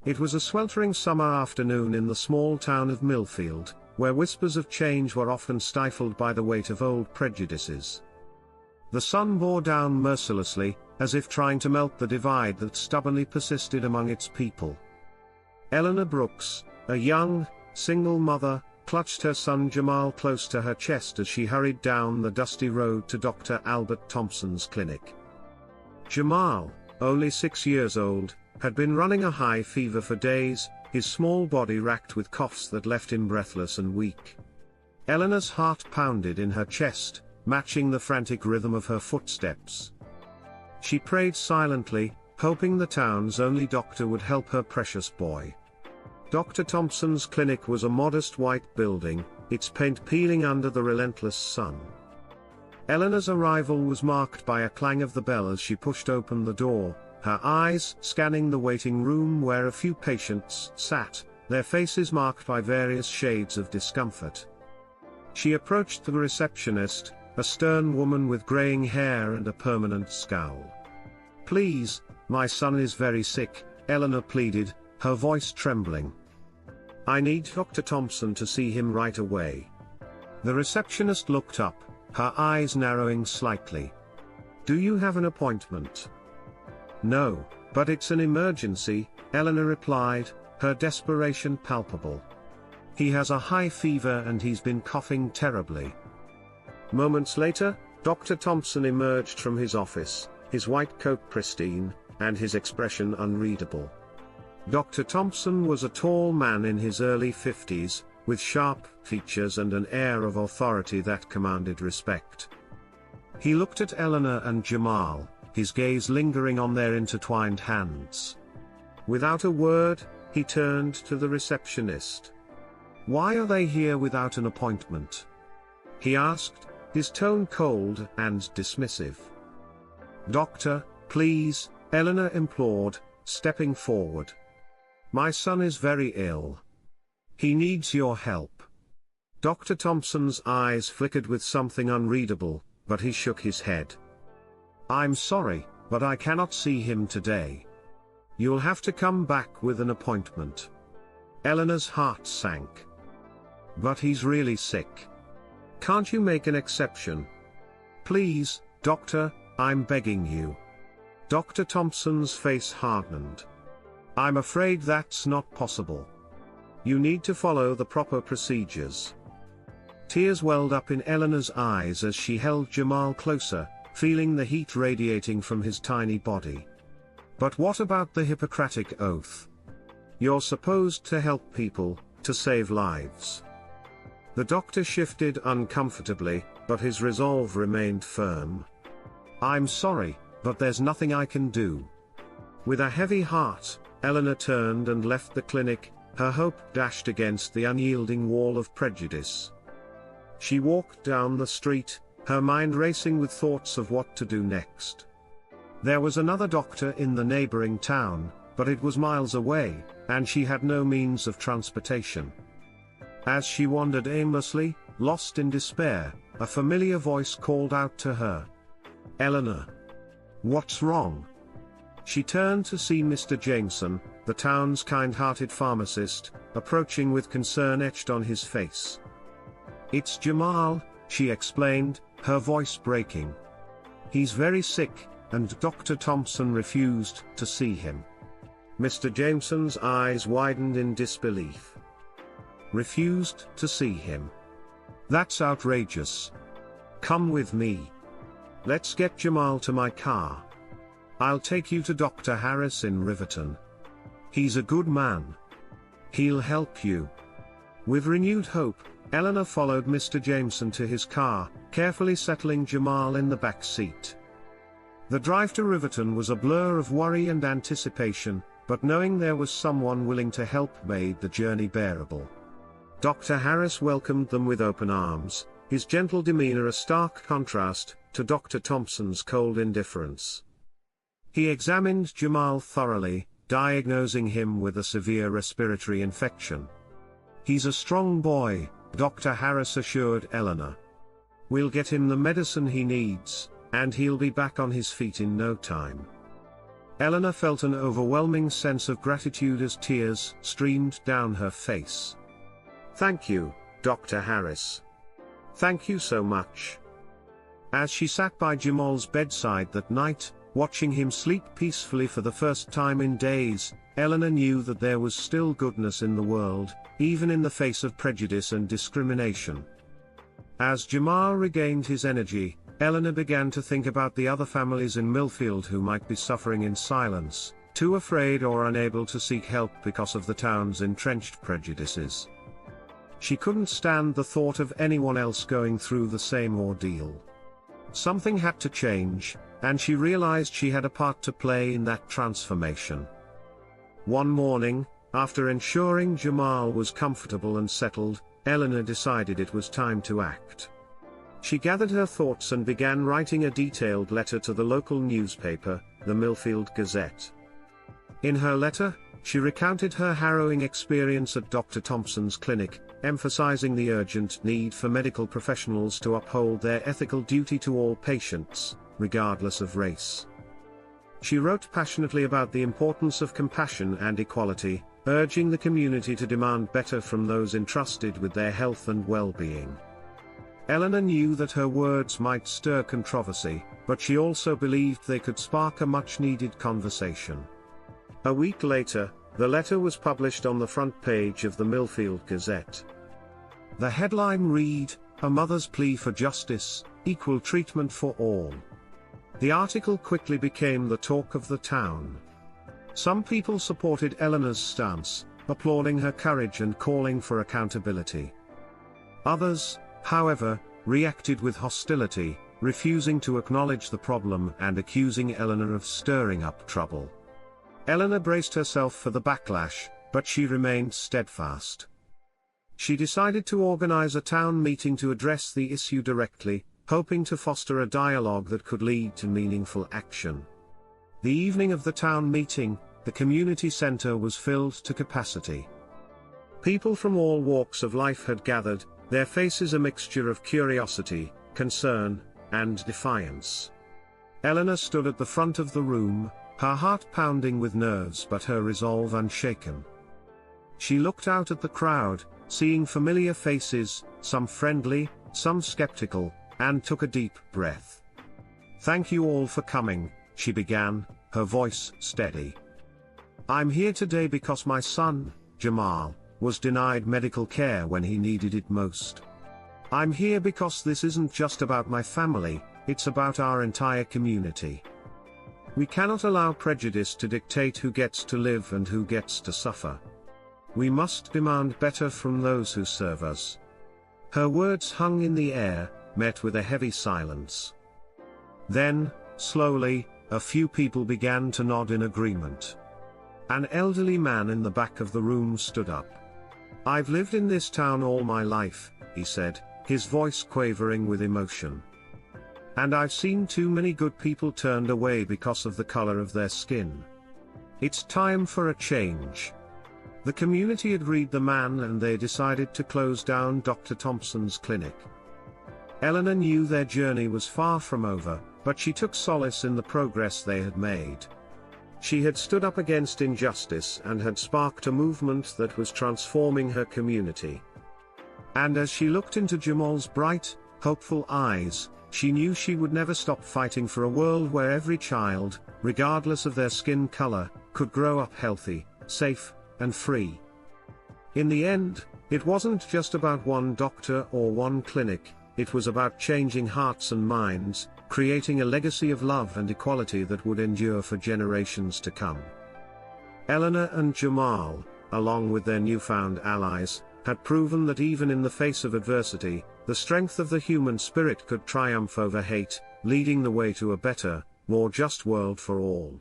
It was a sweltering summer afternoon in the small town of Millfield, where whispers of change were often stifled by the weight of old prejudices. The sun bore down mercilessly, as if trying to melt the divide that stubbornly persisted among its people. Eleanor Brooks, a young, single mother, clutched her son Jamal close to her chest as she hurried down the dusty road to Dr. Albert Thompson's clinic. Jamal, only 6 years old, had been running a high fever for days, his small body racked with coughs that left him breathless and weak. Eleanor's heart pounded in her chest, matching the frantic rhythm of her footsteps. She prayed silently, hoping the town's only doctor would help her precious boy. Dr. Thompson's clinic was a modest white building, its paint peeling under the relentless sun. Eleanor's arrival was marked by a clang of the bell as she pushed open the door, her eyes scanning the waiting room where a few patients sat, their faces marked by various shades of discomfort. She approached the receptionist, a stern woman with graying hair and a permanent scowl. "Please, my son is very sick," Eleanor pleaded, her voice trembling. "I need Dr. Thompson to see him right away." The receptionist looked up, her eyes narrowing slightly. "Do you have an appointment?" "No, but it's an emergency," Eleanor replied, her desperation palpable. "He has a high fever and he's been coughing terribly." Moments later, Dr. Thompson emerged from his office, his white coat pristine, and his expression unreadable. Dr. Thompson was a tall man in his early 50s, with sharp features and an air of authority that commanded respect. He looked at Eleanor and Jamal, his gaze lingering on their intertwined hands. Without a word, he turned to the receptionist. "Why are they here without an appointment?" he asked, his tone cold and dismissive. "Doctor, please," Eleanor implored, stepping forward. "My son is very ill. He needs your help." Dr. Thompson's eyes flickered with something unreadable, but he shook his head. "I'm sorry, but I cannot see him today. You'll have to come back with an appointment." Eleanor's heart sank. "But he's really sick. Can't you make an exception? Please, doctor, I'm begging you." Dr. Thompson's face hardened. "I'm afraid that's not possible. You need to follow the proper procedures." Tears welled up in Eleanor's eyes as she held Jamal closer, feeling the heat radiating from his tiny body. "But what about the Hippocratic Oath? You're supposed to help people, to save lives." The doctor shifted uncomfortably, but his resolve remained firm. "I'm sorry, but there's nothing I can do." With a heavy heart, Eleanor turned and left the clinic, her hope dashed against the unyielding wall of prejudice. She walked down the street, her mind racing with thoughts of what to do next. There was another doctor in the neighboring town, but it was miles away, and she had no means of transportation. As she wandered aimlessly, lost in despair, a familiar voice called out to her. "Eleanor. What's wrong?" She turned to see Mr. Jameson, the town's kind-hearted pharmacist, approaching with concern etched on his face. "It's Jamal," she explained, her voice breaking. "He's very sick, and Dr. Thompson refused to see him." Mr. Jameson's eyes widened in disbelief. "Refused to see him? That's outrageous. Come with me. Let's get Jamal to my car. I'll take you to Dr. Harris in Riverton. He's a good man. He'll help you." With renewed hope, Eleanor followed Mr. Jameson to his car, carefully settling Jamal in the back seat. The drive to Riverton was a blur of worry and anticipation, but knowing there was someone willing to help made the journey bearable. Dr. Harris welcomed them with open arms, his gentle demeanor a stark contrast to Dr. Thompson's cold indifference. He examined Jamal thoroughly, diagnosing him with a severe respiratory infection. "He's a strong boy," Dr. Harris assured Eleanor. "We'll get him the medicine he needs, and he'll be back on his feet in no time." Eleanor felt an overwhelming sense of gratitude as tears streamed down her face. "Thank you, Dr. Harris. Thank you so much." As she sat by Jamal's bedside that night, watching him sleep peacefully for the first time in days, Eleanor knew that there was still goodness in the world, even in the face of prejudice and discrimination. As Jamal regained his energy, Eleanor began to think about the other families in Millfield who might be suffering in silence, too afraid or unable to seek help because of the town's entrenched prejudices. She couldn't stand the thought of anyone else going through the same ordeal. Something had to change, and she realized she had a part to play in that transformation. One morning, after ensuring Jamal was comfortable and settled, Eleanor decided it was time to act. She gathered her thoughts and began writing a detailed letter to the local newspaper, the Millfield Gazette. In her letter, she recounted her harrowing experience at Dr. Thompson's clinic, emphasizing the urgent need for medical professionals to uphold their ethical duty to all patients, regardless of race. She wrote passionately about the importance of compassion and equality, urging the community to demand better from those entrusted with their health and well-being. Eleanor knew that her words might stir controversy, but she also believed they could spark a much-needed conversation. A week later, the letter was published on the front page of the Millfield Gazette. The headline read, "A Mother's Plea for Justice, Equal Treatment for All." The article quickly became the talk of the town. Some people supported Eleanor's stance, applauding her courage and calling for accountability. Others, however, reacted with hostility, refusing to acknowledge the problem and accusing Eleanor of stirring up trouble. Eleanor braced herself for the backlash, but she remained steadfast. She decided to organize a town meeting to address the issue directly, hoping to foster a dialogue that could lead to meaningful action. The evening of the town meeting, the community center was filled to capacity. People from all walks of life had gathered, their faces a mixture of curiosity, concern, and defiance. Eleanor stood at the front of the room, her heart pounding with nerves but her resolve unshaken. She looked out at the crowd, seeing familiar faces, some friendly, some skeptical, and took a deep breath. "Thank you all for coming," she began, her voice steady. "I'm here today because my son, Jamal, was denied medical care when he needed it most. I'm here because this isn't just about my family, it's about our entire community. We cannot allow prejudice to dictate who gets to live and who gets to suffer. We must demand better from those who serve us." Her words hung in the air, met with a heavy silence. Then, slowly, a few people began to nod in agreement. An elderly man in the back of the room stood up. "I've lived in this town all my life," he said, his voice quavering with emotion. "And I've seen too many good people turned away because of the color of their skin. It's time for a change." The community agreed the man and they decided to close down Dr. Thompson's clinic. Eleanor knew their journey was far from over, but she took solace in the progress they had made. She had stood up against injustice and had sparked a movement that was transforming her community. And as she looked into Jamal's bright, hopeful eyes, she knew she would never stop fighting for a world where every child, regardless of their skin color, could grow up healthy, safe, and free. In the end, it wasn't just about one doctor or one clinic, it was about changing hearts and minds, creating a legacy of love and equality that would endure for generations to come. Eleanor and Jamal, along with their newfound allies, had proven that even in the face of adversity, the strength of the human spirit could triumph over hate, leading the way to a better, more just world for all.